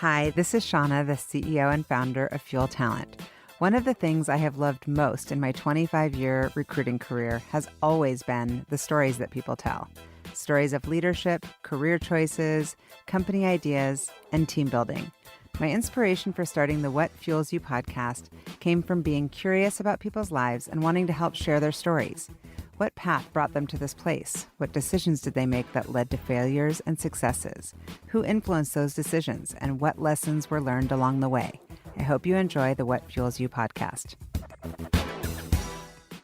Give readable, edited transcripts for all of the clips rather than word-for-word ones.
Hi, this is Shauna, the CEO and founder of Fuel Talent. One of the things I have loved most in my 25-year recruiting career has always been the stories that people tell. Stories of leadership, career choices, company ideas, and team building. My inspiration for starting the What Fuels You podcast came from being curious about people's lives and wanting to help share their stories. What path brought them to this place? What decisions did they make that led to failures and successes? Who influenced those decisions, and what lessons were learned along the way? I hope you enjoy the What Fuels You podcast.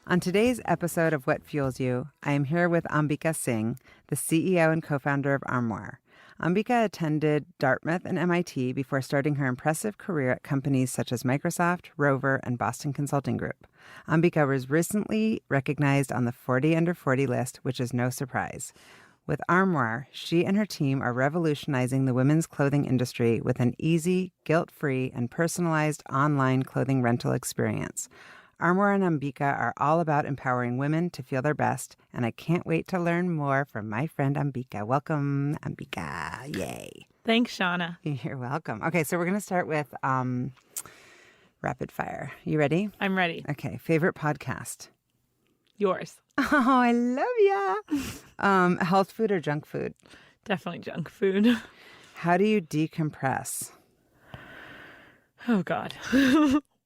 On today's episode of What Fuels You, I am here with Ambika Singh, the CEO and co-founder of Armoire. Ambika attended Dartmouth and MIT before starting her impressive career at companies such as Microsoft, Rover, and Boston Consulting Group. Ambika was recently recognized on the 40 Under 40 list, which is no surprise. With Armoire, she and her team are revolutionizing the women's clothing industry with an easy, guilt-free, and personalized online clothing rental experience. Armoire and Ambika are all about empowering women to feel their best, and I can't wait to learn more from my friend Ambika. Welcome, Ambika. Yay. Thanks, Shauna. You're welcome. Okay, so we're going to start with rapid fire. You ready? I'm ready. Okay, favorite podcast? Yours. Oh, I love ya. Health food or junk food? Definitely junk food. How do you decompress? Oh, God.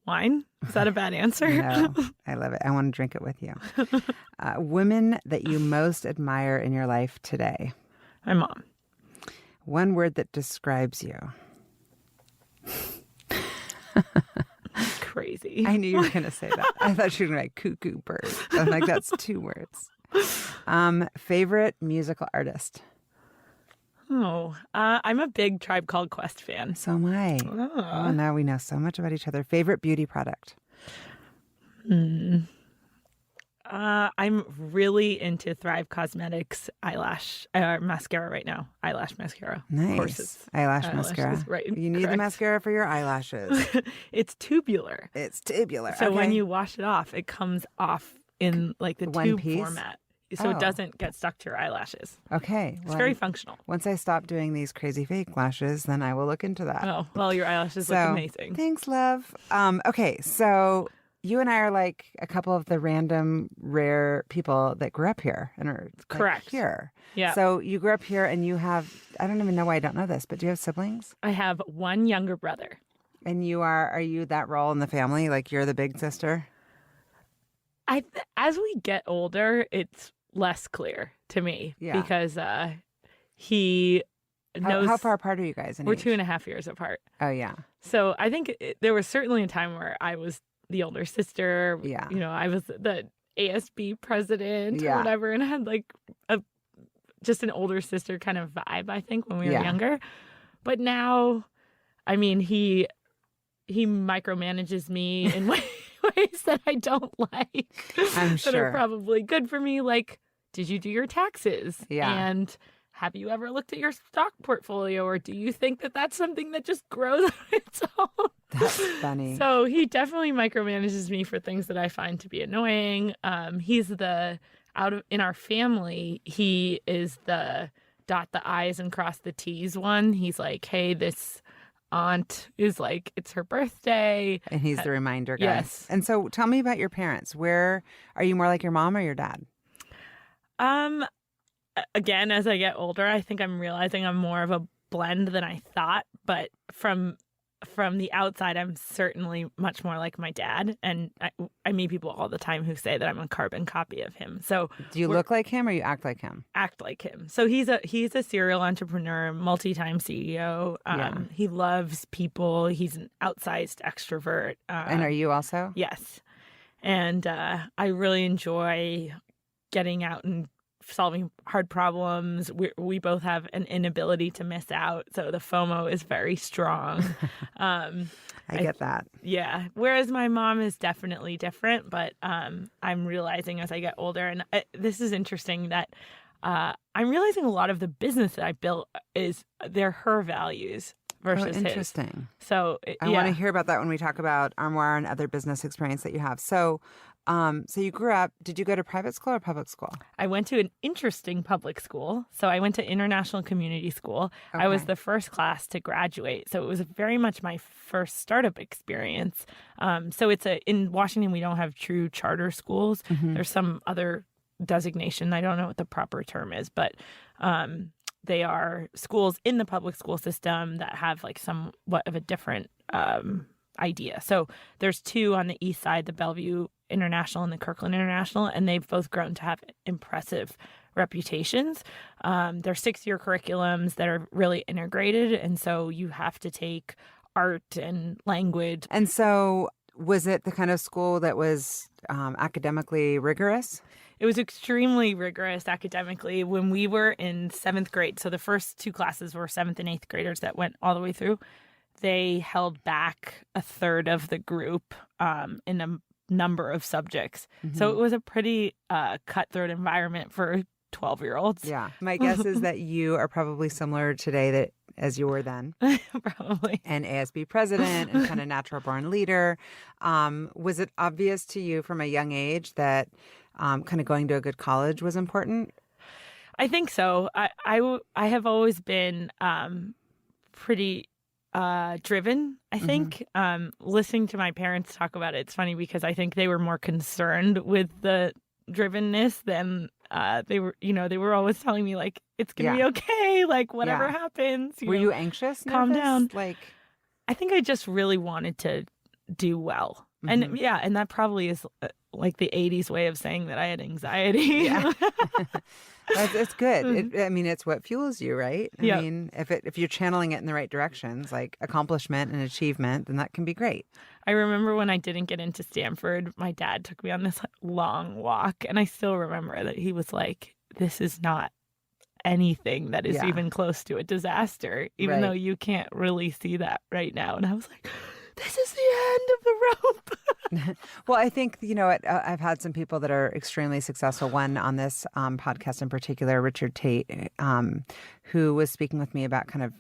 Wine? Is that a bad answer? No, I love it. I want to drink it with you. Women that you most admire in your life today? My mom. One word that describes you? Crazy. I knew you were going to say that. I thought you were going to be like cuckoo bird. I'm like, that's 2 words. Favorite musical artist? Oh, I'm a big Tribe Called Quest fan. So am I. Oh, now we know so much about each other. Favorite beauty product? I'm really into Thrive Cosmetics eyelash mascara right now. Eyelash mascara. Nice. Courses. Eyelash mascara. Right. You need the mascara for your eyelashes. It's tubular. It's tubular. So okay. when you wash it off, it comes off in like the One tube piece? format. So it doesn't get stuck to your eyelashes. Okay. It's very functional. Once I stop doing these crazy fake lashes, then I will look into that. Oh, well, your eyelashes look amazing. Thanks, love. Okay, so you and I are like a couple of the random, rare people that grew up here and are like, correct here. Yeah. So you grew up here and you have, I don't even know why I don't know this, but do you have siblings? I have one younger brother. And are you that role in the family? Like you're the big sister? As we get older, it's less clear to me because he knows. How far apart are you guys? We're 2.5 years apart. Oh, yeah. So I think there was certainly a time where I was the older sister. Yeah. You know, I was the ASB president or whatever, and I had like just an older sister kind of vibe, I think, when we were younger. But now, I mean, he micromanages me in ways that I don't like. I'm sure. That are probably good for me. Like, did you do your taxes? Yeah. And have you ever looked at your stock portfolio? Or do you think that that's something that just grows on its own? That's funny. So he definitely micromanages me for things that I find to be annoying. He's in our family, he is the dot the I's and cross the T's one. He's like, hey, this aunt is like, it's her birthday. And he's the reminder guy. Yes. And so tell me about your parents. Where are you more like your mom or your dad? Again, as I get older, I think I'm realizing I'm more of a blend than I thought. But from the outside, I'm certainly much more like my dad. And I meet people all the time who say that I'm a carbon copy of him. So do you look like him or you act like him? Act like him. So he's a serial entrepreneur, multi-time CEO. He loves people. He's an outsized extrovert. And are you also? Yes. And I really enjoy getting out and solving hard problems. We both have an inability to miss out, so the FOMO is very strong. I get that. Yeah. Whereas my mom is definitely different, but I'm realizing as I get older, and this is interesting that I'm realizing a lot of the business that I built they're her values versus interesting. his. So I want to hear about that when we talk about Armoire and other business experience that you have. So So you grew up, did you go to private school or public school? I went to an interesting public school. So I went to international community school. Okay. I was the first class to graduate. So it was very much my first startup experience. So in Washington, we don't have true charter schools. There's some other designation. I don't know what the proper term is, but they are schools in the public school system that have like somewhat of a different idea. So there's two on the east side, the Bellevue International and the Kirkland International, and they've both grown to have impressive reputations. They're 6-year curriculums that are really integrated, and so you have to take art and language. And so was it the kind of school that was academically rigorous? It was extremely rigorous academically. When we were in 7th grade, so the first 2 classes were 7th and 8th graders that went all the way through, they held back a third of the group in a number of subjects. So it was a pretty cutthroat environment for 12-year-olds. Yeah. My guess is that you are probably similar today as you were then. Probably. And ASB president and kind of natural born leader. Was it obvious to you from a young age that kind of going to a good college was important? I think so. I have always been pretty driven, I think. Listening to my parents talk about it, it's funny because I think they were more concerned with the drivenness than they were always telling me like, it's gonna be okay, like whatever happens. Were you anxious? Calm nervous? down. Like, I think I just really wanted to do well. And and that probably is like the 80s way of saying that I had anxiety. Yeah. It's good. It's what fuels you, right? I mean, if you're channeling it in the right directions, like accomplishment and achievement, then that can be great. I remember when I didn't get into Stanford, my dad took me on this long walk, and I still remember that he was like, this is not anything that is even close to a disaster, even though you can't really see that right now. And I was like, this is the end of the rope. Well, I think, I've had some people that are extremely successful. One on this podcast in particular, Richard Tate, who was speaking with me about kind of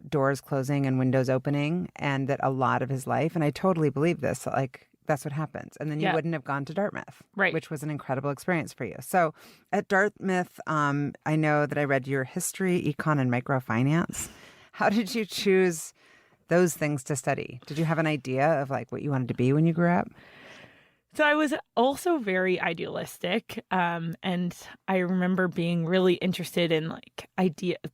doors closing and windows opening, and that a lot of his life, and I totally believe this, like that's what happens. And then you wouldn't have gone to Dartmouth, right? Which was an incredible experience for you. So at Dartmouth, I know that I read your history, econ, and microfinance. How did you choose those things to study? Did you have an idea of like what you wanted to be when you grew up? So I was also very idealistic, and I remember being really interested in like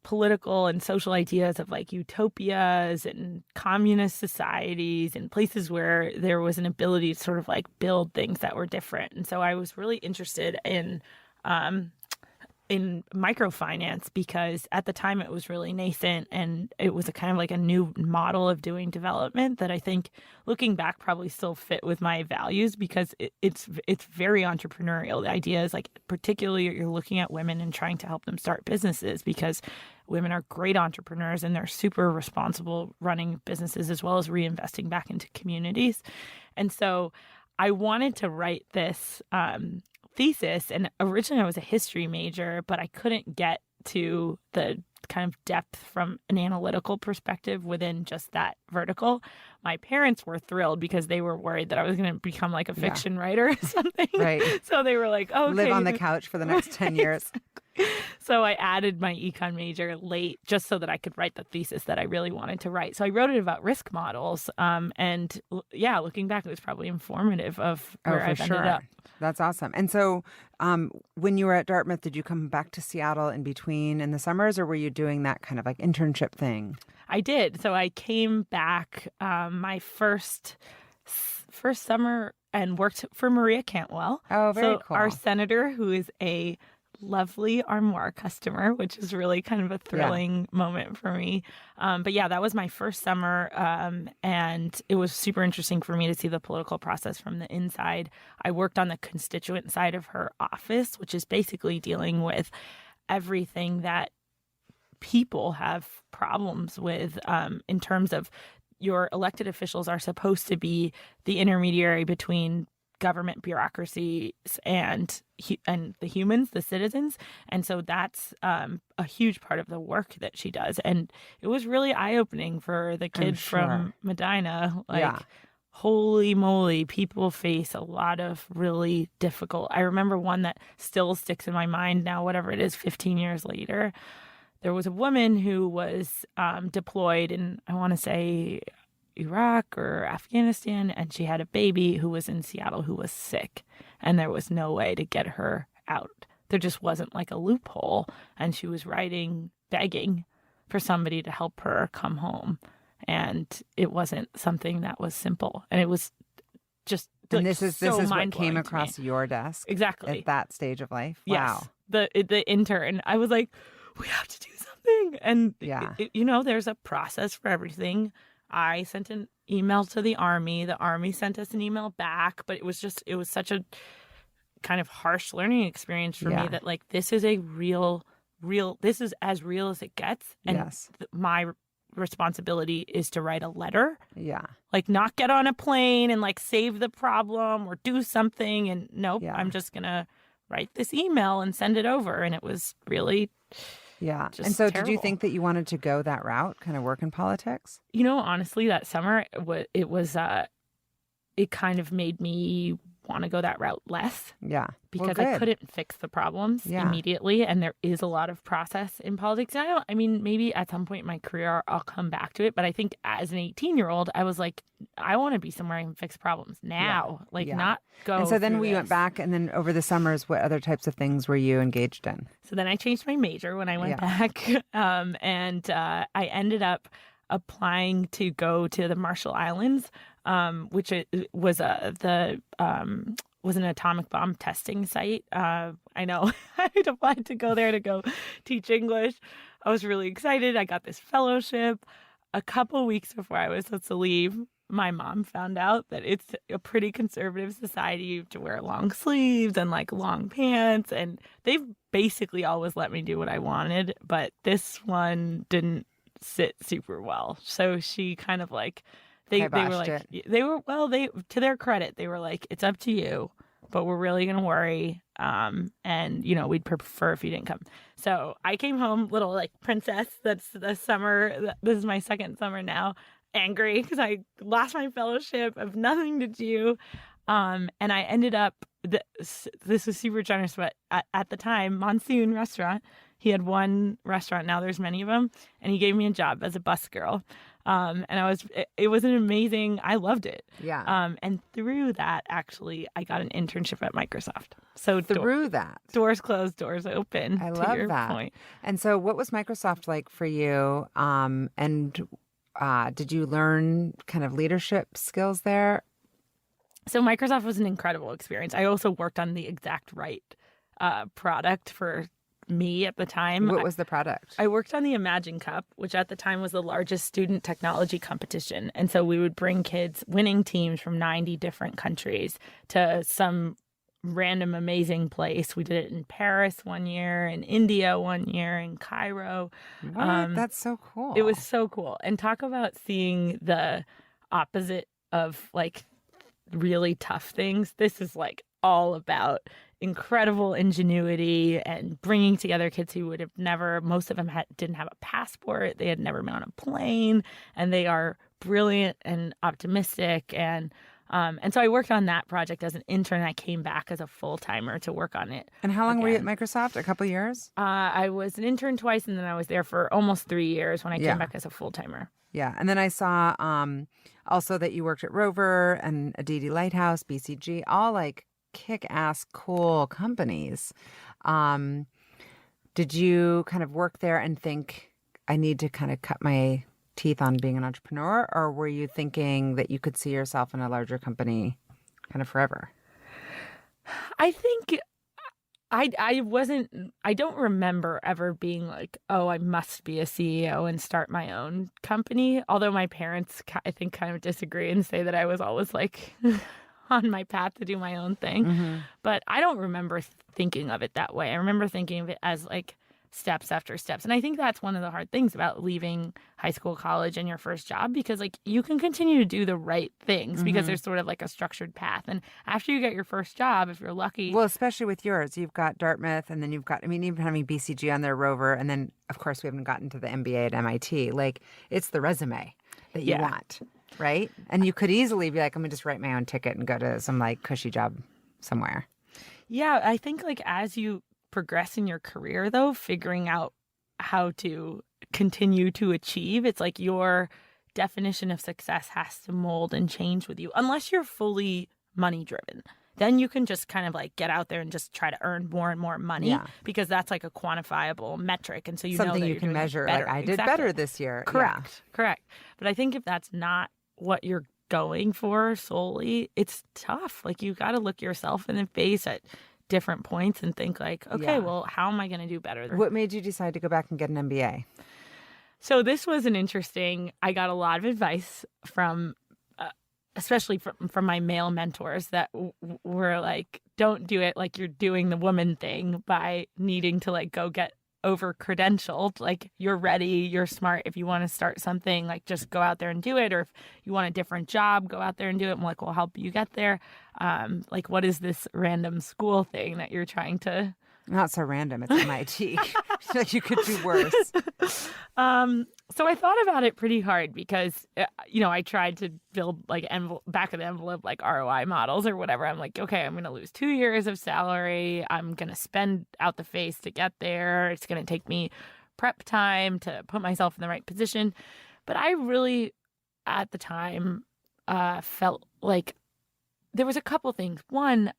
political and social ideas of like utopias and communist societies and places where there was an ability to sort of like build things that were different. And so I was really interested in microfinance because at the time it was really nascent and it was a kind of like a new model of doing development that I think looking back probably still fit with my values because it's very entrepreneurial. The idea is like particularly you're looking at women and trying to help them start businesses because women are great entrepreneurs and they're super responsible running businesses as well as reinvesting back into communities. And so I wanted to write this thesis, and originally I was a history major, but I couldn't get to the kind of depth from an analytical perspective within just that vertical. My parents were thrilled because they were worried that I was going to become like a fiction writer or something. Right. So they were like, oh, okay. Live on the couch for the next 10 years. So I added my econ major late just so that I could write the thesis that I really wanted to write. So I wrote it about risk models. And looking back, it was probably informative of where I've ended up. That's awesome. And so when you were at Dartmouth, did you come back to Seattle in between in the summers, or were you doing that kind of like internship thing? I did. So I came back my first summer and worked for Maria Cantwell. Oh, very cool. Our senator, who is a lovely Armoire customer, which is really kind of a thrilling moment for me. But that was my first summer. And it was super interesting for me to see the political process from the inside. I worked on the constituent side of her office, which is basically dealing with everything that people have problems with in terms of your elected officials are supposed to be the intermediary between government bureaucracies and the humans, the citizens. And so that's a huge part of the work that she does. And it was really eye-opening for the kid from Medina. holy moly, people face a lot of really difficult. I remember one that still sticks in my mind now, whatever it is, 15 years later. There was a woman who was deployed in, I want to say, Iraq or Afghanistan, and she had a baby who was in Seattle who was sick, and there was no way to get her out. There just wasn't like a loophole, and she was begging for somebody to help her come home. And it wasn't something that was simple. And it was just and like, this is what came across your desk exactly at that stage of life. Yes. Wow. The intern. I was like, we have to do something. And there's a process for everything. I sent an email to the Army. The Army sent us an email back, but it was such a kind of harsh learning experience for me that like this is a this is as real as it gets. And my responsibility is to write a letter. Yeah. Like not get on a plane and like save the problem or do something. And nope, I'm just going to write this email and send it over. And it was really and so terrible. Did you think that you wanted to go that route, kind of work in politics? Honestly, that summer, it kind of made me want to go that route less. Yeah. Because I couldn't fix the problems immediately. And there is a lot of process in politics. And maybe at some point in my career, I'll come back to it. But I think as an 18-year-old, I was like, I want to be somewhere I can fix problems now. Not go. And so then we went back, and then over the summers, what other types of things were you engaged in? So then I changed my major when I went back. And I ended up applying to go to the Marshall Islands, which was was an atomic bomb testing site. I know I applied to go there to go teach English. I was really excited. I got this fellowship. A couple weeks before I was supposed to leave, my mom found out that it's a pretty conservative society. You have to wear long sleeves and like long pants. And they've basically always let me do what I wanted. But this one didn't sit super well. So she kind of like, they were like, to their credit, they were like, it's up to you, but we're really going to worry. And we'd prefer if you didn't come. So I came home, little like princess. That's the summer. This is my second summer now. Angry because I lost my fellowship. I have nothing to do. And I ended up, this was super generous, but at the time, Monsoon Restaurant, he had one restaurant. Now there's many of them. And he gave me a job as a busgirl. And it was an amazing, I loved it. Yeah. And through that, actually, I got an internship at Microsoft. So through that, doors closed, doors open. I love that. Point. And so what was Microsoft like for you? And did you learn kind of leadership skills there? So Microsoft was an incredible experience. I also worked on the exact right product for me at the time. What was the product? I worked on the Imagine Cup, which at the time was the largest student technology competition. And so we would bring kids, winning teams from 90 different countries, to some random amazing place. We did it in Paris one year, in India one year, in Cairo. What? That's so cool. It was so cool. And talk about seeing the opposite of like really tough things. This is like all about incredible ingenuity and bringing together kids who would have never, most of them didn't have a passport. They had never been on a plane, and they are brilliant and optimistic. And so I worked on that project as an intern. I came back as a full-timer to work on it. And how long were you at Microsoft? A couple of years? I was an intern twice, and then I was there for almost 3 years when I came back as a full-timer. Yeah. And then I saw also that you worked at Rover and Aditi Lighthouse, BCG, all like kick-ass cool companies. Did you kind of work there and think, I need to kind of cut my teeth on being an entrepreneur? Or were you thinking that you could see yourself in a larger company kind of forever? I think I don't remember ever being like, oh, I must be a CEO and start my own company. Although my parents, I think, kind of disagree and say that I was always like on my path to do my own thing. Mm-hmm. But I don't remember thinking of it that way. I remember thinking of it as like steps after steps. And I think that's one of the hard things about leaving high school, college, and your first job, because like you can continue to do the right things mm-hmm. because there's sort of like a structured path. And after you get your first job, if you're lucky. Well, especially with yours, you've got Dartmouth, and then you've got, even having BCG on their Rover. And then, of course, we haven't gotten to the MBA at MIT. Like, it's the resume that you want. right? And you could easily be like, let me just write my own ticket and go to some like cushy job somewhere. Yeah, I think like as you progress in your career, though, figuring out how to continue to achieve, it's like your definition of success has to mold and change with you, unless you're fully money driven. Then you can just kind of like get out there and just try to earn more and more money because that's like a quantifiable metric. And so you something know that you you're can doing measure. better. Like I did better this year. Correct. Correct. But I think if that's not what you're going for solely, it's tough. Like you got to look yourself in the face at different points and think like, okay, well, how am I going to do better? What made you decide to go back and get an MBA? So this was I got a lot of advice from, especially from my male mentors that were like, don't do it like you're doing the woman thing by needing to like go get over credentialed. Like you're ready, you're smart. If you want to start something, like just go out there and do it. Or if you want a different job, go out there and do it. I'm like, we'll help you get there. Like what is this random school thing that you're trying to... Not so random. It's MIT. Like you could do worse. So I thought about it pretty hard because, I tried to build like back of the envelope, like ROI models or whatever. I'm like, okay, I'm going to lose 2 years of salary. I'm going to spend out the face to get there. It's going to take me prep time to put myself in the right position. But I really, at the time, felt like there was a couple things. One,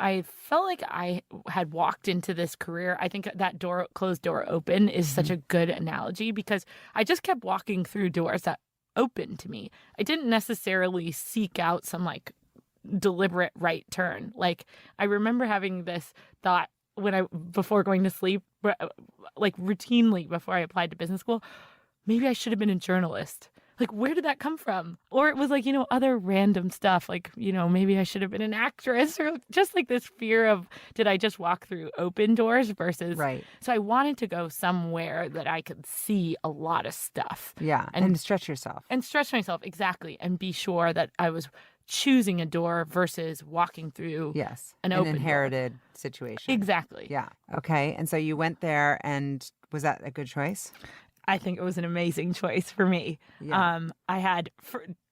I felt like I had walked into this career. I think that closed door open is such a good analogy because I just kept walking through doors that opened to me. I didn't necessarily seek out some like deliberate right turn. Like I remember having this thought before going to sleep, like routinely before I applied to business school, maybe I should have been a journalist. Like, where did that come from? Or it was like, other random stuff. Like, maybe I should have been an actress or just like this fear of, did I just walk through open doors versus... Right. So I wanted to go somewhere that I could see a lot of stuff. Yeah. And stretch yourself. And stretch myself. Exactly. And be sure that I was choosing a door versus walking through an open inherited door. Situation. Exactly. Yeah. Okay. And so you went there, and was that a good choice? I think it was an amazing choice for me. Yeah. I had,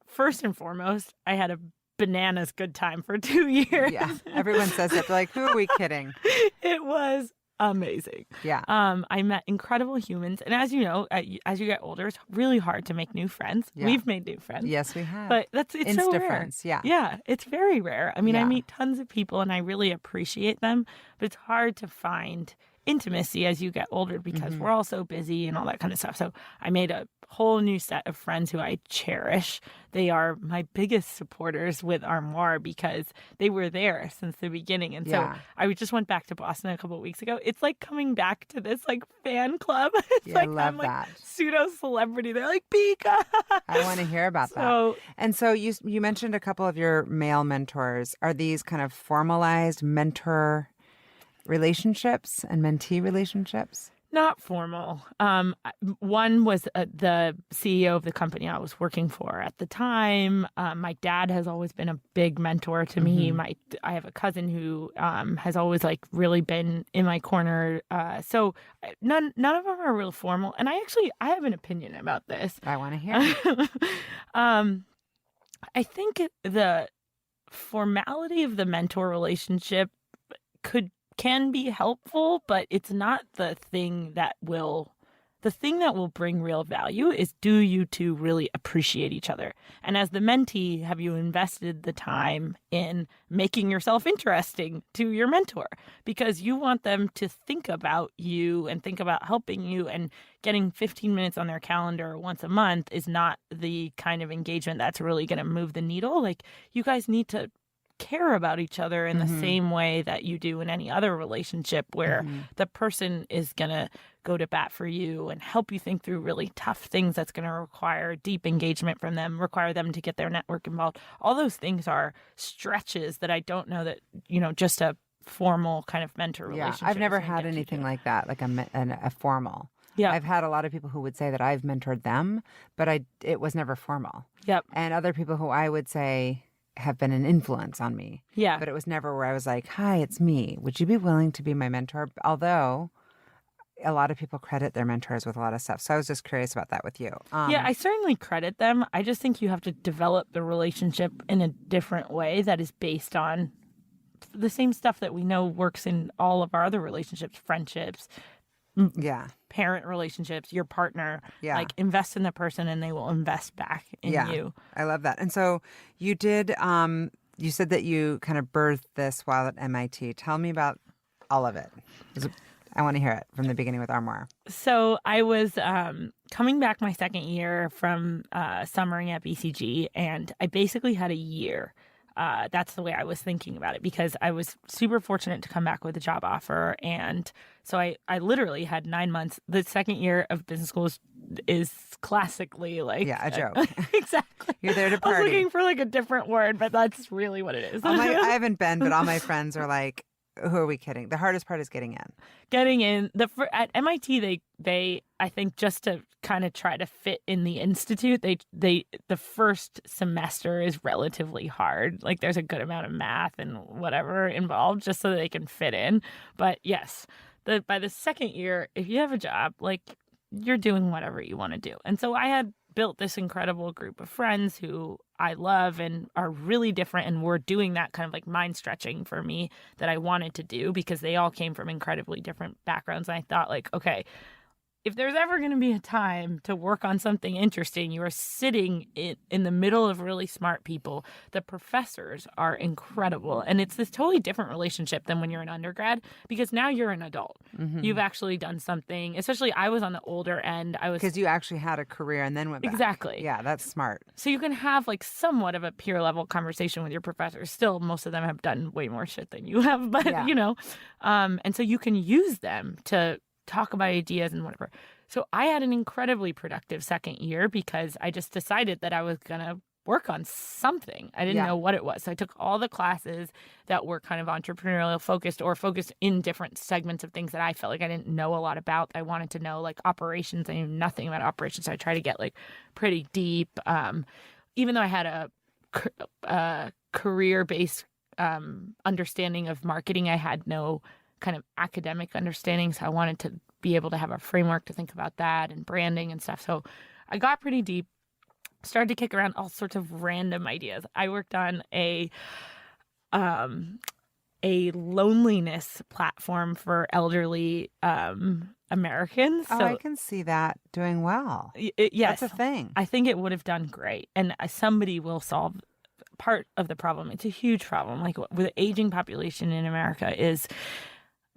first and foremost, I had a bananas good time for 2 years. Yeah. Everyone says that. They're like, who are we kidding? It was amazing. Yeah. I met incredible humans. And as you know, as you get older, it's really hard to make new friends. Yeah. We've made new friends. Yes, we have. But it's so rare. Friends, yeah. Yeah, it's very rare. I mean, I meet tons of people and I really appreciate them, but it's hard to find intimacy as you get older because we're all so busy and all that kind of stuff. So I made a whole new set of friends who I cherish. They are my biggest supporters with Armoire because they were there since the beginning. And so I just went back to Boston a couple of weeks ago. It's like coming back to this like fan club. It's like I'm like pseudo celebrity. They're like, Bika. I want to hear about that. And so you mentioned a couple of your male mentors. Are these kind of formalized mentor relationships and mentee relationships? Not formal. One was the CEO of the company I was working for at the time. My dad has always been a big mentor to me. I have a cousin who has always like really been in my corner. So none of them are real formal. And I have an opinion about this. I want to hear. I think the formality of the mentor relationship can be helpful, but it's not the thing that will bring real value is, do you two really appreciate each other? And as the mentee, have you invested the time in making yourself interesting to your mentor? Because you want them to think about you and think about helping you, and getting 15 minutes on their calendar once a month is not the kind of engagement that's really going to move the needle. Like, you guys need to care about each other in the same way that you do in any other relationship, where the person is going to go to bat for you and help you think through really tough things that's going to require deep engagement from them, require them to get their network involved. All those things are stretches that I don't know that, just a formal kind of mentor relationship. Yeah, I've never had anything like that, like a formal. Yeah. I've had a lot of people who would say that I've mentored them, but it was never formal. Yep. And other people who I would say have been an influence on me. Yeah. But it was never where I was like, hi, it's me. Would you be willing to be my mentor? Although a lot of people credit their mentors with a lot of stuff. So I was just curious about that with you. Yeah, I certainly credit them. I just think you have to develop the relationship in a different way that is based on the same stuff that we know works in all of our other relationships, friendships, yeah, parent relationships, your partner. Yeah. Like, invest in the person and they will invest back in you. I love that. And so you did, you said that you kind of birthed this while at MIT. Tell me about all of it. I want to hear it from the beginning with Armoire. So I was coming back my second year from summering at BCG, and I basically had a year. That's the way I was thinking about it, because I was super fortunate to come back with a job offer. And so I literally had 9 months. The second year of business school is classically like... Yeah, a joke. Exactly. You're there to party. I was looking for like a different word, but that's really what it is. I haven't been, but all my friends are like, who are we kidding? The hardest part is getting in. Getting in. At MIT, they I think, just to kind of try to fit in the institute, the first semester is relatively hard. Like, there's a good amount of math and whatever involved just so that they can fit in. But yes, by the second year, if you have a job, like, you're doing whatever you want to do. And so I had built this incredible group of friends who I love and are really different, and were doing that kind of like mind stretching for me that I wanted to do, because they all came from incredibly different backgrounds. And I thought, like, okay, if there's ever going to be a time to work on something interesting, you are sitting in the middle of really smart people. The professors are incredible. And it's this totally different relationship than when you're an undergrad, because now you're an adult. Mm-hmm. You've actually done something. Especially I was on the older end. Because you actually had a career and then went back. Exactly. Yeah, that's smart. So you can have like somewhat of a peer level conversation with your professors. Still, most of them have done way more shit than you have. But, and so you can use them to talk about ideas and whatever. So I had an incredibly productive second year, because I just decided that I was going to work on something. I didn't know what it was. So I took all the classes that were kind of entrepreneurial focused, or focused in different segments of things that I felt like I didn't know a lot about. I wanted to know, like, operations. I knew nothing about operations. So I tried to get like pretty deep. Even though I had a career-based understanding of marketing, I had no kind of academic understanding. So I wanted to be able to have a framework to think about that and branding and stuff. So I got pretty deep, started to kick around all sorts of random ideas. I worked on a loneliness platform for elderly Americans. Oh, so, I can see that doing well. Yes. That's a thing. I think it would have done great. And somebody will solve part of the problem. It's a huge problem. Like, with the aging population in America is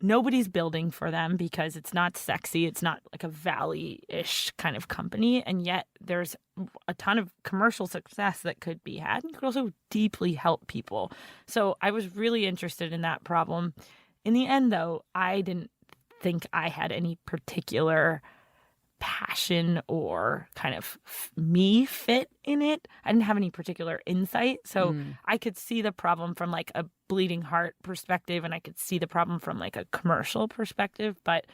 nobody's building for them, because it's not sexy. It's not like a Valley-ish kind of company. And yet there's a ton of commercial success that could be had, and could also deeply help people. So I was really interested in that problem. In the end, though, I didn't think I had any particular passion or kind of me fit in it. I didn't have any particular insight. So I could see the problem from like a bleeding heart perspective, and I could see the problem from like a commercial perspective. But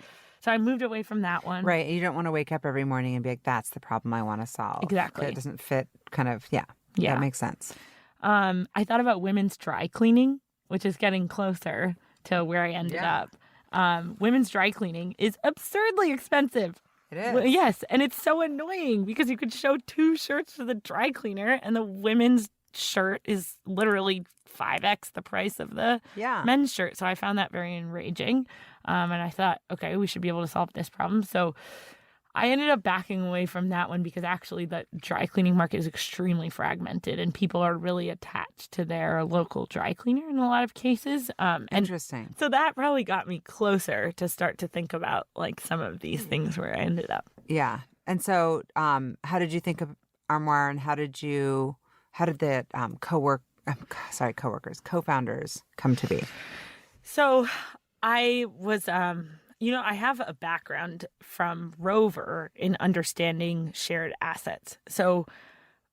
so I moved away from that one. Right. You don't want to wake up every morning and be like, that's the problem I want to solve. Exactly. It doesn't fit kind of, yeah. That makes sense. I thought about women's dry cleaning, which is getting closer to where I ended up. Women's dry cleaning is absurdly expensive. It is. Well, yes, and it's so annoying, because you could show 2 shirts to the dry cleaner, and the women's shirt is literally 5x the price of the men's shirt. So I found that very enraging, and I thought, okay, we should be able to solve this problem. So I ended up backing away from that one, because actually the dry cleaning market is extremely fragmented, and people are really attached to their local dry cleaner in a lot of cases. Interesting. So that probably got me closer to start to think about like some of these things where I ended up. Yeah. And so how did you think of Armoire, and how did the co-founders come to be? So I was... I have a background from Rover in understanding shared assets. So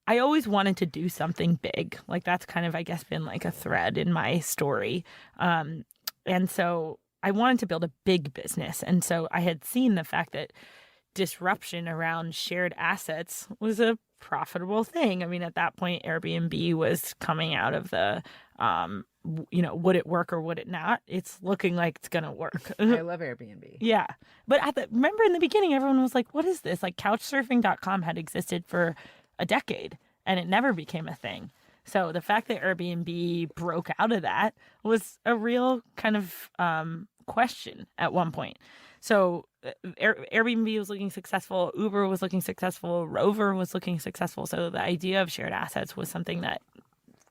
I always wanted to do something big. Like, that's kind of, I guess, been like a thread in my story. And so I wanted to build a big business. And so I had seen the fact that disruption around shared assets was a profitable thing. I mean, at that point, Airbnb was coming out of the would it work or would it not? It's looking like it's going to work. I love Airbnb. Yeah. But remember in the beginning, everyone was like, what is this? Like couchsurfing.com had existed for a decade and it never became a thing. So the fact that Airbnb broke out of that was a real kind of question at one point. So Airbnb was looking successful. Uber was looking successful. Rover was looking successful. So the idea of shared assets was something that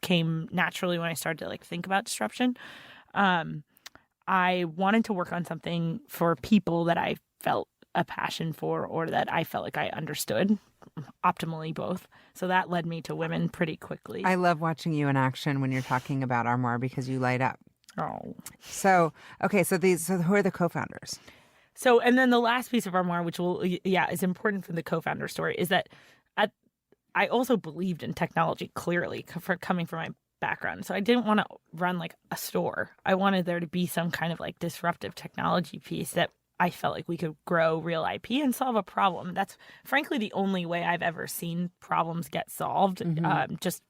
came naturally when I started to think about disruption. I wanted to work on something for people that I felt a passion for or that I felt like I understood, optimally both. So that led me to women pretty quickly. I love watching you in action when you're talking about Armoire because you light up. Oh. So who are the co-founders? So, and then the last piece of Armoire, which is important for the co-founder story, is that I also believed in technology clearly coming from my background. So I didn't want to run a store. I wanted there to be some kind of disruptive technology piece that I felt like we could grow real IP and solve a problem. That's frankly the only way I've ever seen problems get solved, just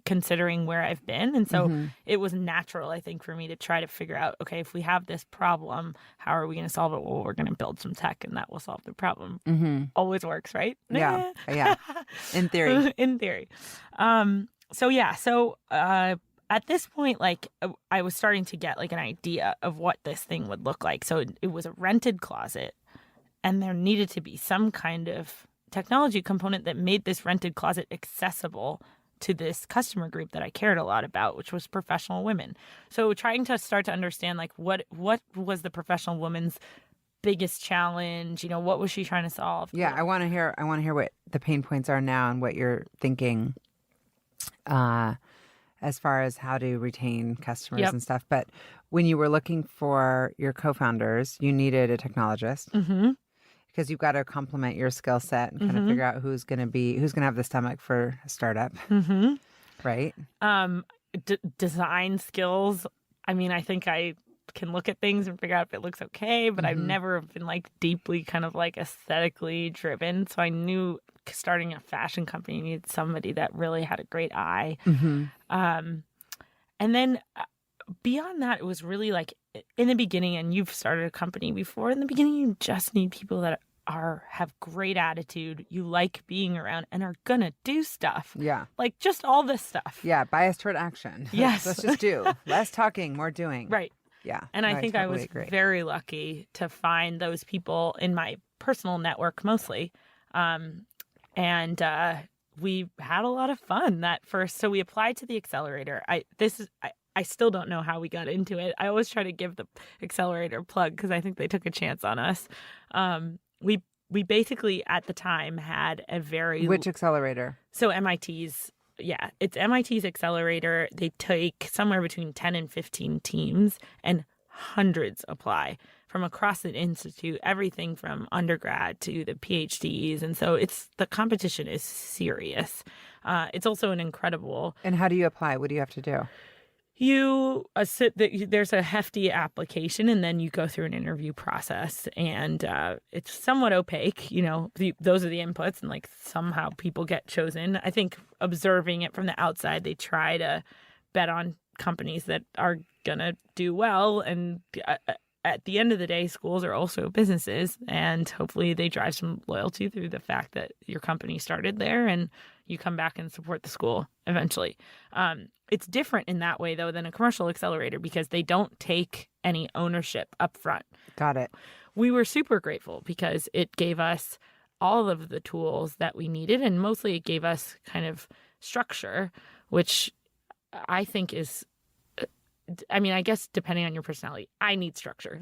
considering where I've been. And so it was natural, I think, for me to try to figure out, okay, if we have this problem, how are we going to solve it? Well, we're going to build some tech and that will solve the problem. Always works, right? Yeah. Yeah. In theory. In theory. At this point, I was starting to get an idea of what this thing would look like. So it was a rented closet and there needed to be some kind of technology component that made this rented closet accessible to this customer group that I cared a lot about, which was professional women. So trying to start to understand what was the professional woman's biggest challenge, what was she trying to solve? Yeah, I want to hear what the pain points are now and what you're thinking as far as how to retain customers and stuff. But when you were looking for your co-founders, you needed a technologist. Because you've got to complement your skill set and kind of figure out who's going to have the stomach for a startup, right? Design skills. I mean, I think I can look at things and figure out if it looks okay, but I've never been deeply kind of aesthetically driven. So I knew starting a fashion company needed somebody that really had a great eye. And then beyond that, it was really in the beginning, and you've started a company before, in the beginning, you just need people that have great attitude, you like being around, and are gonna do stuff. Yeah. Just all this stuff. Yeah, bias toward action. Yes. Let's just do. Less talking, more doing. Right. Yeah. And I think I was very lucky to find those people in my personal network mostly. And we had a lot of fun that first. So we applied to the accelerator. I still don't know how we got into it. I always try to give the accelerator a plug because I think they took a chance on us. We basically at the time had a Which accelerator? So MIT's, it's MIT's accelerator. They take somewhere between 10 and 15 teams and hundreds apply from across the institute, everything from undergrad to the PhDs. And so the competition is serious. It's also an incredible. And how do you apply? What do you have to do? There's a hefty application, and then you go through an interview process, and it's somewhat opaque. Those are the inputs, and somehow people get chosen. I think observing it from the outside, they try to bet on companies that are gonna do well, and at the end of the day, schools are also businesses, and hopefully they drive some loyalty through the fact that your company started there and you come back and support the school eventually. It's different in that way, though, than a commercial accelerator because they don't take any ownership up front. Got it. We were super grateful because it gave us all of the tools that we needed, and mostly it gave us kind of structure, which I think is, I guess depending on your personality, I need structure.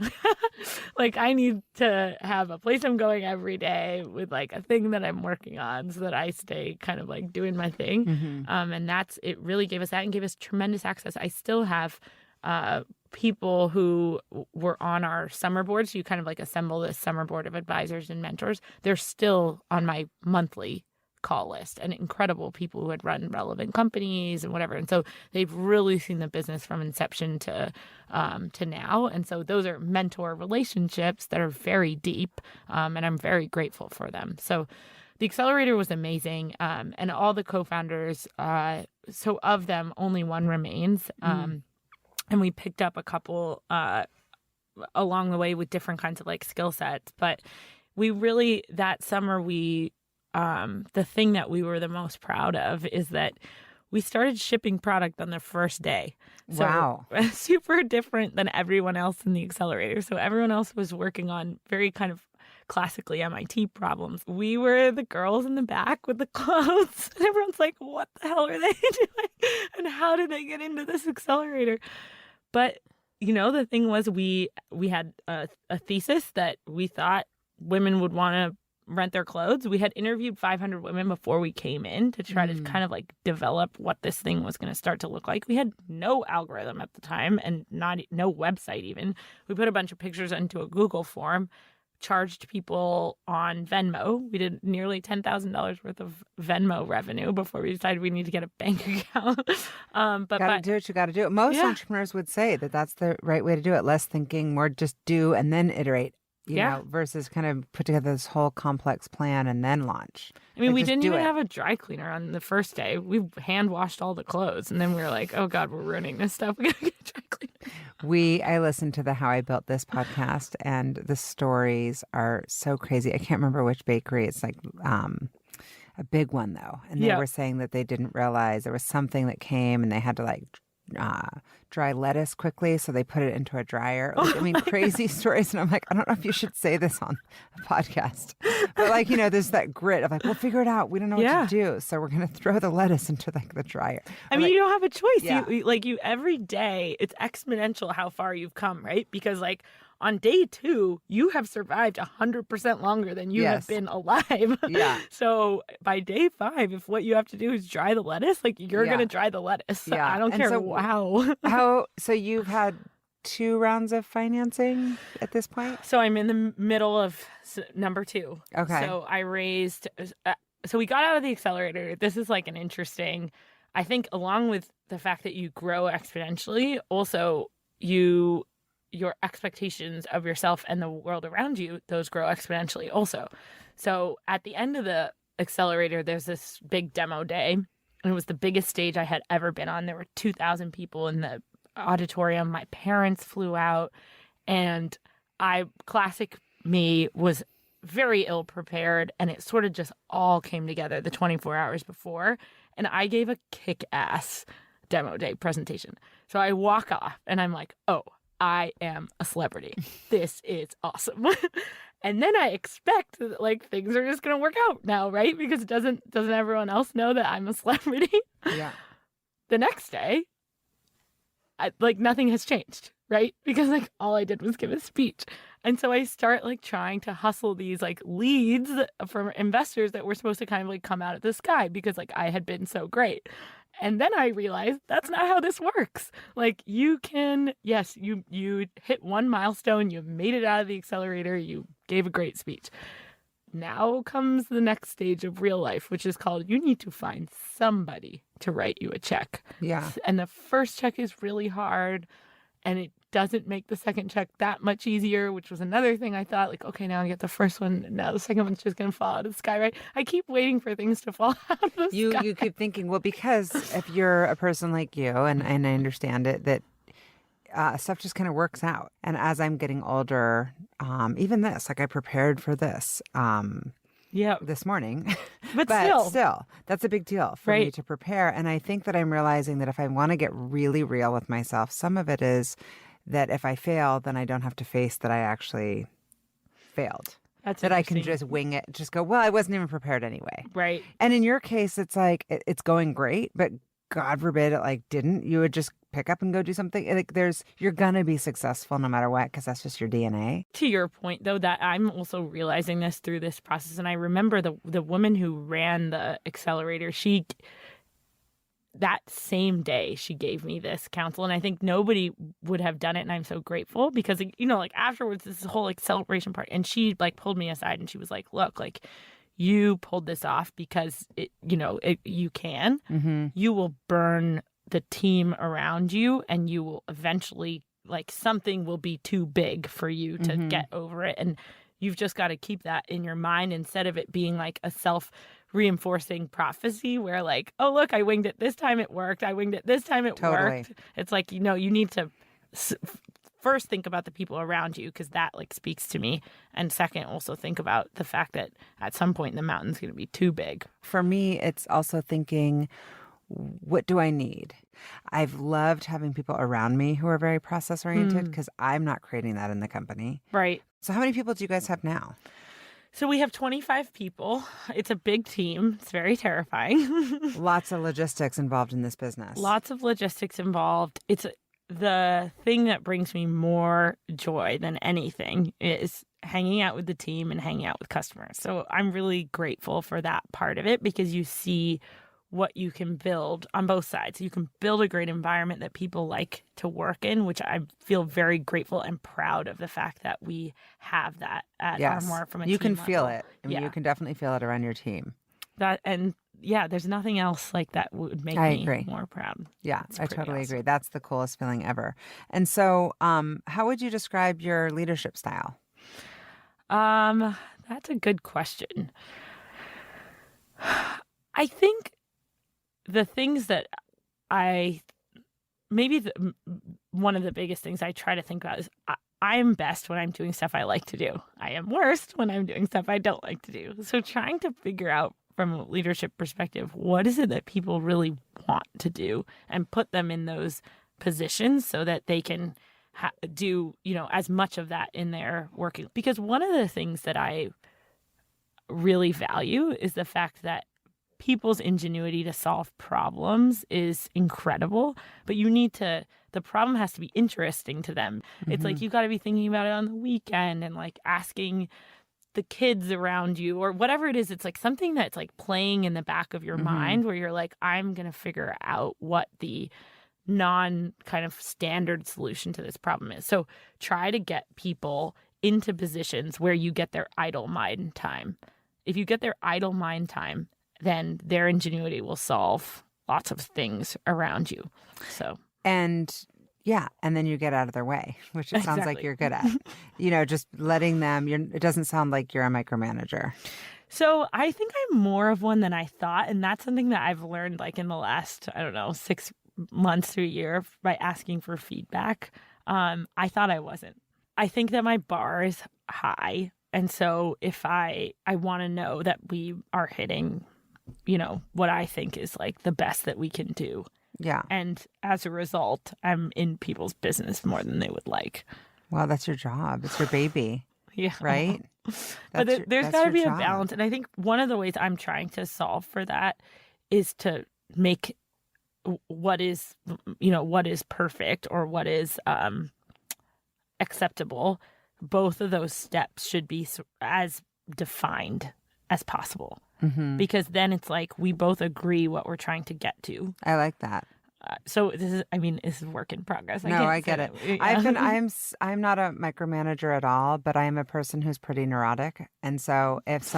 I need to have a place I'm going every day with a thing that I'm working on so that I stay kind of doing my thing. And it really gave us that and gave us tremendous access. I still have people who were on our summer board. So you kind of assemble this summer board of advisors and mentors. They're still on my monthly call list, and incredible people who had run relevant companies and whatever. And so they've really seen the business from inception to now. And so those are mentor relationships that are very deep, and I'm very grateful for them. So the accelerator was amazing, and all the co-founders. So of them, only one remains. and we picked up a couple along the way with different kinds of like skill sets. But we really, that summer, the thing that we were the most proud of is that we started shipping product on the first day. So wow. super different than everyone else in the accelerator. So everyone else was working on very kind of classically MIT problems. We were the girls in the back with the clothes. And everyone's like, what the hell are they doing? And how did they get into this accelerator? But, the thing was we had a thesis that we thought women would want to rent their clothes. We had interviewed 500 women before we came in to try to kind of like develop what this thing was going to start to look like. We had no algorithm at the time and no website even. We put a bunch of pictures into a Google form, charged people on Venmo. We did nearly $10,000 worth of Venmo revenue before we decided we need to get a bank account. Gotta do what you gotta do. Most entrepreneurs would say that that's the right way to do it. Less thinking, more just do and then iterate. You know, versus kind of put together this whole complex plan and then launch. I mean, we didn't even have a dry cleaner on the first day. We hand washed all the clothes, and then we were like, "Oh God, we're ruining this stuff. We gotta get a dry cleaner." I listened to the How I Built This podcast, and the stories are so crazy. I can't remember which bakery. It's like a big one though, and they were saying that they didn't realize there was something that came, and they had to like dry lettuce quickly, so they put it into a dryer. Like, I mean, crazy stories. And I'm like, I don't know if you should say this on a podcast, but like, there's that grit of like, we'll figure it out. We don't know what to do, so we're gonna throw the lettuce into like the dryer. I mean, you don't have a choice. You every day, it's exponential how far you've come, right? Because like on day 2, you have survived 100% longer than you have been alive. Yeah. So by day 5, if what you have to do is dry the lettuce, like you're going to dry the lettuce. Yeah. I don't care how. So you've had 2 rounds of financing at this point? So I'm in the middle of number 2. Okay. So I raised, so we got out of the accelerator. This is like an interesting, I think along with the fact that you grow exponentially, also your expectations of yourself and the world around you, those grow exponentially also. So at the end of the accelerator, there's this big demo day, and it was the biggest stage I had ever been on. There were 2,000 people in the auditorium. My parents flew out, and classic me, was very ill prepared, and it sort of just all came together the 24 hours before, and I gave a kick-ass demo day presentation. So I walk off, and I'm like, oh, I am a celebrity. This is awesome. And then I expect that like things are just going to work out now, right? Because doesn't everyone else know that I'm a celebrity? Yeah. The next day, nothing has changed, right? Because like all I did was give a speech. And so I start like trying to hustle these like leads from investors that were supposed to kind of like come out of the sky because like I had been so great. And then I realized that's not how this works. Like you can, yes, you hit one milestone, you made it out of the accelerator, you gave a great speech. Now comes the next stage of real life, which is called you need to find somebody to write you a check. Yeah. And the first check is really hard, and it doesn't make the second check that much easier, which was another thing I thought, like, okay, now I get the first one, now the second one's just going to fall out of the sky, right? I keep waiting for things to fall out of the sky. You keep thinking, well, because if you're a person like you, and I understand it, that stuff just kind of works out. And as I'm getting older, even this, like I prepared for this this morning. But still, that's a big deal for me to prepare. And I think that I'm realizing that if I want to get really real with myself, some of it is that if I fail, then I don't have to face that I actually failed. That I can just wing it, just go, well, I wasn't even prepared anyway. Right. And in your case, it's like, it's going great, but God forbid it like didn't. You would just pick up and go do something. Like you're gonna be successful no matter what, because that's just your DNA. To your point, though, that I'm also realizing this through this process, and I remember the woman who ran the accelerator. That same day she gave me this counsel, and I think nobody would have done it, and I'm so grateful because like afterwards this whole like celebration part, and she like pulled me aside and she was like, look, like you pulled this off because you can. Mm-hmm. You will burn the team around you, and you will eventually like something will be too big for you to get over it, and you've just got to keep that in your mind instead of it being like a self-reinforcing prophecy where like, oh, look, I winged it this time, it worked. I winged it this time, it worked. It's like, you need to first think about the people around you because that like speaks to me. And second, also think about the fact that at some point the mountain's going to be too big. For me, it's also thinking, what do I need? I've loved having people around me who are very process oriented because I'm not creating that in the company. Right. So how many people do you guys have now? So we have 25 people. It's a big team. It's very terrifying. Lots of logistics involved in this business. Lots of logistics involved. It's the thing that brings me more joy than anything is hanging out with the team and hanging out with customers. So I'm really grateful for that part of it because you see what you can build on both sides. You can build a great environment that people like to work in, which I feel very grateful and proud of the fact that we have that at Armoire from a team You can level. feel it. I mean, you can definitely feel it around your team. There's nothing else like that would make me more proud. Yeah, I totally agree. That's the coolest feeling ever. And so how would you describe your leadership style? That's a good question. I think the things that one of the biggest things I try to think about is I am best when I'm doing stuff I like to do. I am worst when I'm doing stuff I don't like to do. So trying to figure out from a leadership perspective, what is it that people really want to do and put them in those positions so that they can do, as much of that in their working. Because one of the things that I really value is the fact that people's ingenuity to solve problems is incredible, but the problem has to be interesting to them. Mm-hmm. It's like, you got to be thinking about it on the weekend and like asking the kids around you or whatever it is. It's like something that's like playing in the back of your mind where you're like, I'm going to figure out what the non kind of standard solution to this problem is. So try to get people into positions where you get their idle mind time. If you get their idle mind time, then their ingenuity will solve lots of things around you. So, and then you get out of their way, which it sounds like you're good at. Just letting them. It doesn't sound like you're a micromanager. So I think I'm more of one than I thought, and that's something that I've learned like in the last 6 months to a year by asking for feedback. I thought I wasn't. I think that my bar is high, and so if I want to know that we are hitting, what I think is like the best that we can do. Yeah. And as a result, I'm in people's business more than they would like. Well, that's your job. It's your baby. Yeah. Right? But there's got to be a balance. And I think one of the ways I'm trying to solve for that is to make what is perfect or what is acceptable. Both of those steps should be as defined as possible. Mm-hmm. Because then it's like we both agree what we're trying to get to. I like that. So this is work in progress. I get it. I'm not a micromanager at all, but I am a person who's pretty neurotic. And so if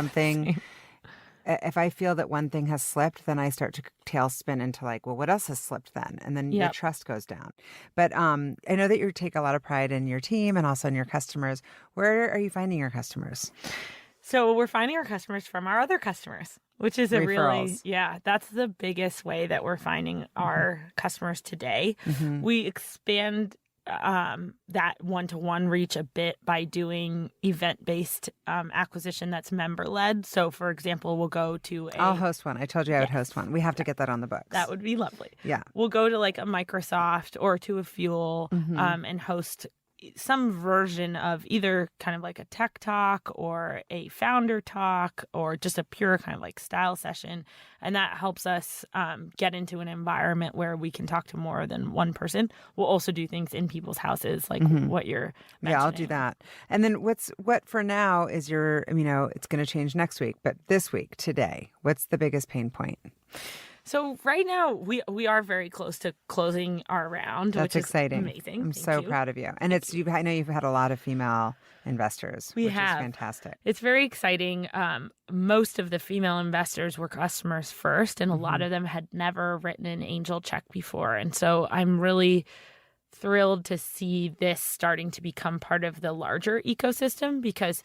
I feel that one thing has slipped, then I start to tailspin into like, well, what else has slipped then? And then the trust goes down. But I know that you take a lot of pride in your team and also in your customers. Where are you finding your customers? So we're finding our customers from our other customers, which is referrals. That's the biggest way that we're finding our customers today. Mm-hmm. We expand that one-to-one reach a bit by doing event-based acquisition that's member-led. So, for example, we'll go to I'll host one. I told you I would host one. We have to get that on the books. That would be lovely. Yeah. We'll go to like a Microsoft or to a Fuel and host some version of either kind of like a tech talk or a founder talk or just a pure kind of like style session. And that helps us get into an environment where we can talk to more than one person. We'll also do things in people's houses like what you're mentioning. Yeah, I'll do that. And then what for now is it's going to change next week, but this week, today, what's the biggest pain point? So right now we are very close to closing our round. That's which exciting. Is amazing. I'm so proud of you. And I know you've had a lot of female investors, which is fantastic. It's very exciting. Most of the female investors were customers first, and a lot of them had never written an angel check before. And so I'm really thrilled to see this starting to become part of the larger ecosystem because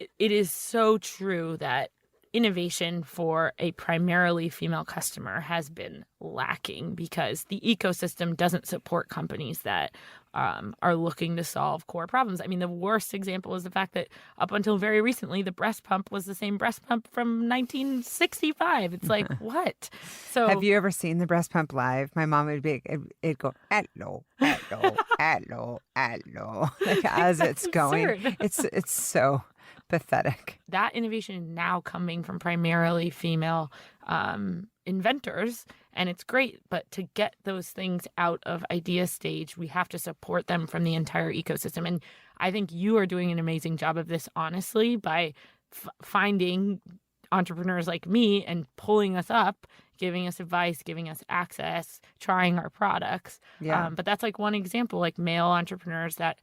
it is so true that innovation for a primarily female customer has been lacking because the ecosystem doesn't support companies that are looking to solve core problems. I mean, the worst example is the fact that up until very recently, the breast pump was the same breast pump from 1965. It's like, what? So, have you ever seen the breast pump live? My mom would be, it'd go, hello, hello, hello, hello, like as it's going. It's so pathetic. That innovation now coming from primarily female inventors, and it's great, but to get those things out of idea stage, we have to support them from the entire ecosystem. And I think you are doing an amazing job of this, honestly, by finding entrepreneurs like me and pulling us up, giving us advice, giving us access, trying our products. Yeah. But that's like one example, like male entrepreneurs, that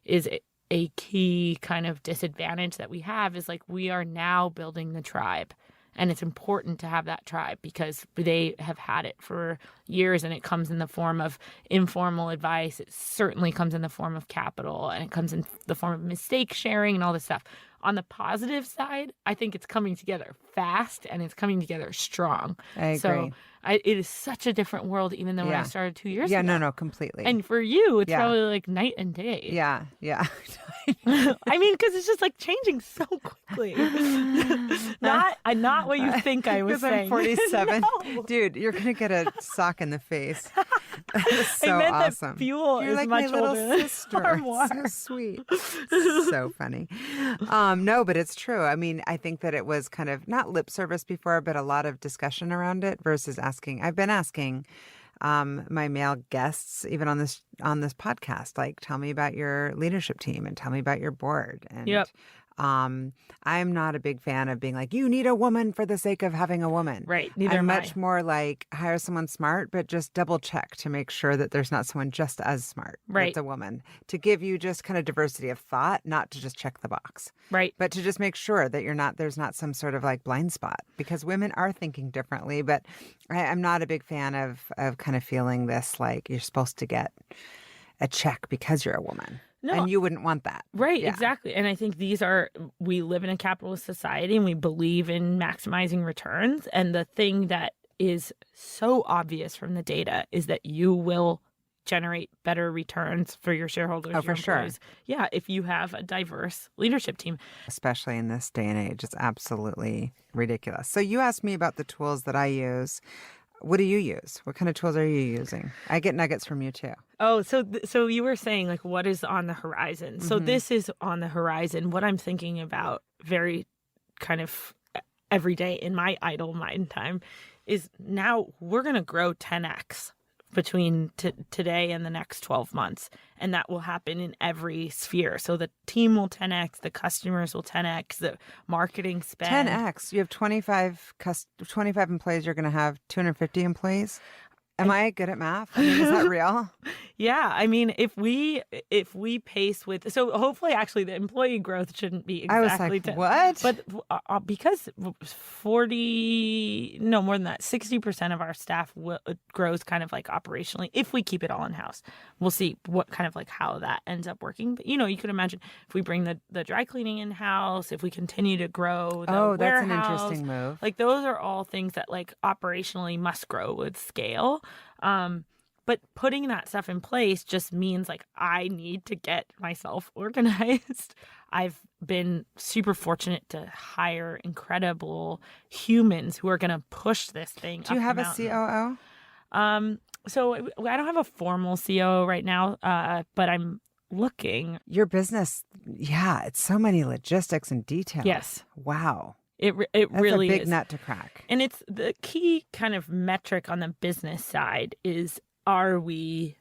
is a key kind of disadvantage that we have, is like we are now building the tribe. And it's important to have that tribe because they have had it for years, and it comes in the form of informal advice. It certainly comes in the form of capital, and it comes in the form of mistake sharing and all this stuff. On the positive side, I think it's coming together fast and it's coming together strong. I agree. So it is such a different world even than when I started 2 years ago. Yeah, no, completely. And for you, it's probably like night and day. Yeah. I mean, because it's just like changing so quickly. Not what you think I was saying. Because I'm 47. No. Dude, you're going to get a sock in the face. That is so I meant awesome. That Fuel You're is like much my little older sister. Armoire. So sweet. So funny. No, but it's true. I mean, I think that it was kind of not lip service before, but a lot of discussion around it versus asking. I've been asking my male guests, even on this podcast, like, tell me about your leadership team and tell me about your board. And Yep. I'm not a big fan of being like, you need a woman for the sake of having a woman. Right. Neither I'm am much more like, hire someone smart, but just double check to make sure that there's not someone just as smart. Right. That's a woman, to give you just kind of diversity of thought, not to just check the box. Right. But to just make sure that there's not some sort of like blind spot, because women are thinking differently. But I'm not a big fan of kind of feeling this like you're supposed to get a check because you're a woman. No. And you wouldn't want that. Right, yeah. Exactly. And I think we live in a capitalist society and we believe in maximizing returns. And the thing that is so obvious from the data is that you will generate better returns for your shareholders. Oh, for sure. Yeah, if you have a diverse leadership team. Especially in this day and age, it's absolutely ridiculous. So you asked me about the tools that I use. What do you use? What kind of tools are you using? I get nuggets from you too. Oh, so you were saying like what is on the horizon? So this is on the horizon. What I'm thinking about very kind of every day in my idle mind time is now we're going to grow 10x between today and the next 12 months. And that will happen in every sphere. So the team will 10x, the customers will 10x, the marketing spend. 10x. You have 25 employees, you're going to have 250 employees. Am I good at math? I mean, is that real? Yeah. I mean, if we pace with, so hopefully actually the employee growth shouldn't be exactly. I was like, what? But because more than that, 60% of our staff grows kind of like operationally. If we keep it all in house, we'll see what kind of like how that ends up working. But, you could imagine if we bring the dry cleaning in house, if we continue to grow the warehouse. That's an interesting move. Like those are all things that like operationally must grow with scale. But putting that stuff in place just means like I need to get myself organized. I've been super fortunate to hire incredible humans who are going to push this thing. Do you have a COO? So I don't have a formal COO right now, but I'm looking. Your business, yeah, it's so many logistics and details. Yes. Wow. It That's really is a big nut to crack. And it's the key kind of metric on the business side is, are we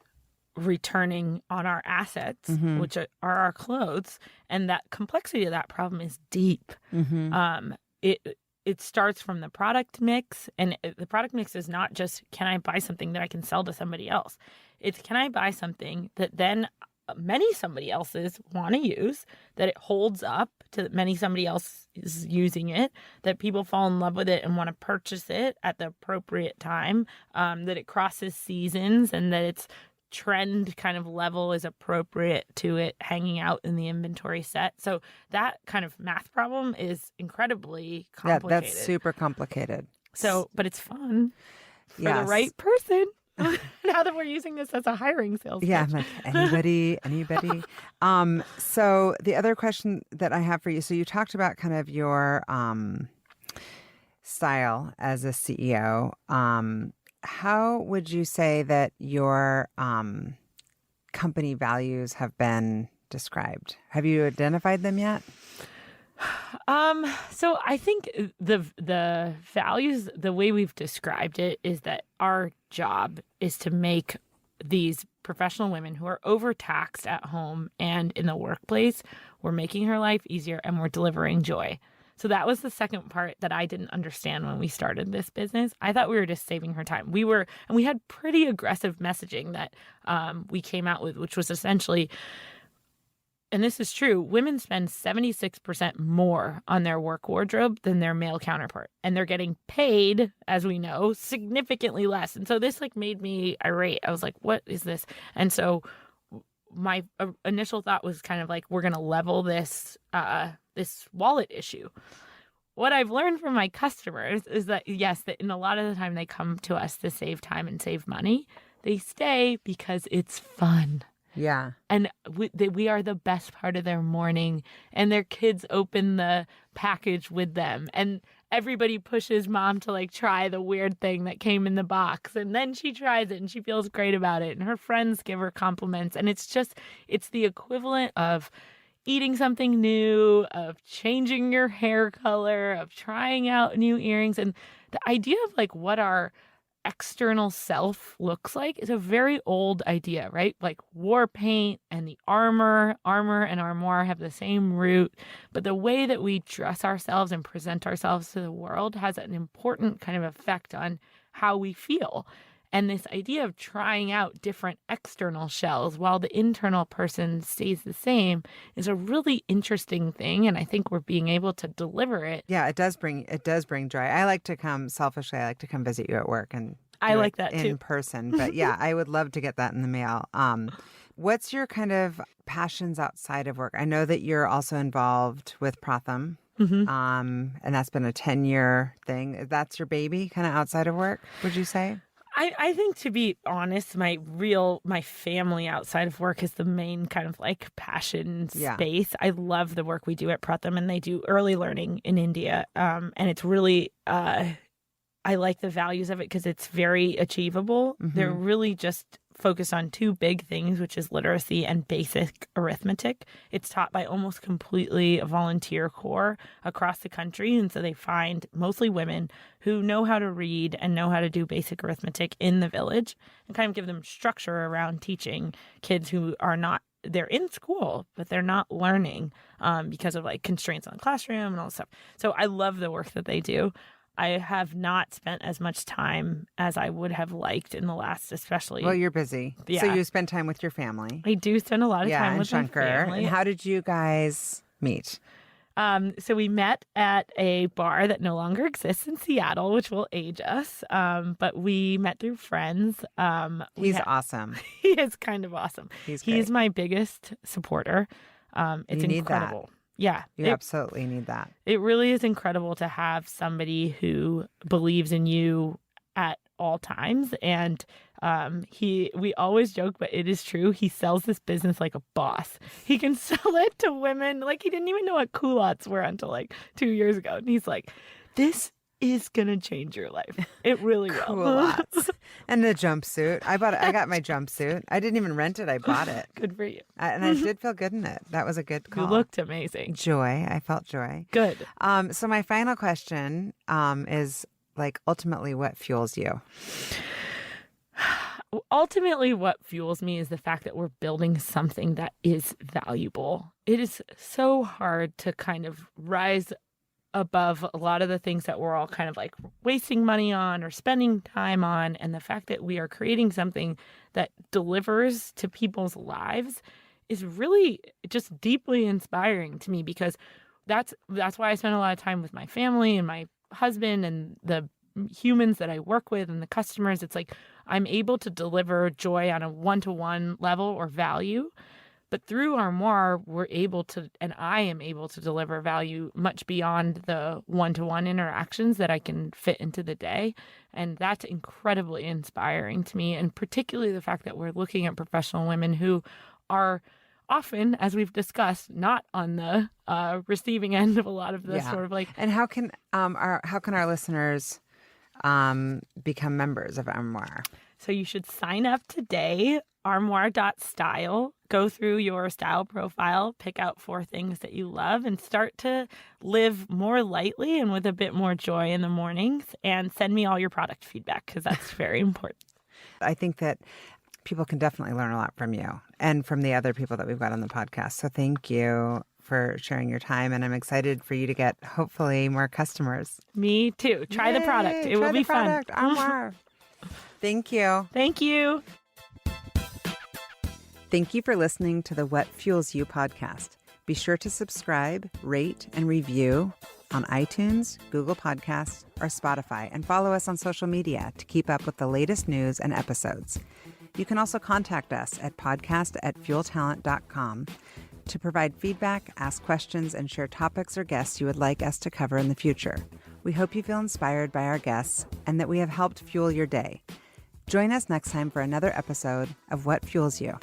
returning on our assets, which are our clothes? And that complexity of that problem is deep. It starts from the product mix, and the product mix is not just, can I buy something that I can sell to somebody else? It's, can I buy something that then somebody else's want to use, that it holds up to somebody else is using it, that people fall in love with it and want to purchase it at the appropriate time, that it crosses seasons, and that it's trend kind of level is appropriate to it hanging out in the inventory set. So that kind of math problem is incredibly complicated. That's super complicated. So, but it's fun for Yes. the right person. Now that we're using this as a hiring sales Yeah, pitch. like anybody. So the other question that I have for you, so you talked about kind of your style as a CEO. How would you say that your company values have been described? Have you identified them yet? So I think the values, the way we've described it, is that our job is to make these professional women who are overtaxed at home and in the workplace, we're making her life easier and we're delivering joy. So that was the second part that I didn't understand when we started this business. I thought we were just saving her time. And we had pretty aggressive messaging that we came out with, which was essentially, and this is true, women spend 76% more on their work wardrobe than their male counterpart. And they're getting paid, as we know, significantly less. And so this made me irate. I was like, what is this? And so my initial thought was kind of like, we're going to level this wallet issue. What I've learned from my customers is that, yes, that in a lot of the time they come to us to save time and save money. They stay because it's fun. Yeah. And we are the best part of their morning, and their kids open the package with them, and everybody pushes mom to try the weird thing that came in the box, and then she tries it and she feels great about it, and her friends give her compliments, and it's the equivalent of eating something new, of changing your hair color, of trying out new earrings. And the idea of what our external self looks like is a very old idea, right? Like war paint and the armor and armoire have the same root, but the way that we dress ourselves and present ourselves to the world has an important kind of effect on how we feel. And this idea of trying out different external shells while the internal person stays the same is a really interesting thing. And I think we're being able to deliver it. Yeah, it does bring joy. I like to come visit you at work and I like that in too. person. But yeah, I would love to get that in the mail. What's your kind of passions outside of work? I know that you're also involved with Pratham. Mm-hmm. And that's been a 10-year thing. That's your baby kind of outside of work, would you say? I think, to be honest, my family outside of work is the main kind of passion space. I love the work we do at Pratham, and they do early learning in India. And it's really, I like the values of it because it's very achievable. Mm-hmm. They're really just focused on two big things, which is literacy and basic arithmetic. It's taught by almost completely a volunteer corps across the country. And so they find mostly women who know how to read and know how to do basic arithmetic in the village and kind of give them structure around teaching kids who are not, they're in school, but they're not learning because of constraints on the classroom and all this stuff. So I love the work that they do. I have not spent as much time as I would have liked in the last, especially. Well, you're busy. Yeah. So you spend time with your family. I do spend a lot of time with Shankar. my family. And how did you guys meet? So we met at a bar that no longer exists in Seattle, which will age us. But we met through friends. He's awesome. He is kind of awesome. He's my biggest supporter. It's incredible. Yeah. You absolutely need that. It really is incredible to have somebody who believes in you at all times. And we always joke, but it is true. He sells this business like a boss. He can sell it to women. He didn't even know what culottes were until 2 years ago. And he's like, this is going to change your life. It really will. Culottes. And the jumpsuit. I got my jumpsuit. I didn't even rent it. I bought it. Good for you. And I did feel good in it. That was a good call. You looked amazing. Joy. I felt joy. Good. So my final question is ultimately what fuels you? Ultimately, what fuels me is the fact that we're building something that is valuable. It is so hard to kind of rise above a lot of the things that we're all kind of wasting money on or spending time on. And the fact that we are creating something that delivers to people's lives is really just deeply inspiring to me, because that's why I spend a lot of time with my family and my husband and the humans that I work with and the customers. It's I'm able to deliver joy on a one-to-one level or value. But through Armoire, I am able to deliver value much beyond the one-to-one interactions that I can fit into the day. And that's incredibly inspiring to me. And particularly the fact that we're looking at professional women who are often, as we've discussed, not on the receiving end of a lot of this sort of like. And how can our listeners become members of Armoire? So you should sign up today, armoire.style. Go through your style profile, pick out 4 things that you love, and start to live more lightly and with a bit more joy in the mornings. And send me all your product feedback because that's very important. I think that people can definitely learn a lot from you and from the other people that we've got on the podcast. So thank you for sharing your time. And I'm excited for you to get, hopefully, more customers. Me too. Try the product. It will be fun. Armoire. Thank you. Thank you. Thank you for listening to the What Fuels You podcast. Be sure to subscribe, rate, and review on iTunes, Google Podcasts, or Spotify, and follow us on social media to keep up with the latest news and episodes. You can also contact us at podcast@fueltalent.com to provide feedback, ask questions, and share topics or guests you would like us to cover in the future. We hope you feel inspired by our guests and that we have helped fuel your day. Join us next time for another episode of What Fuels You.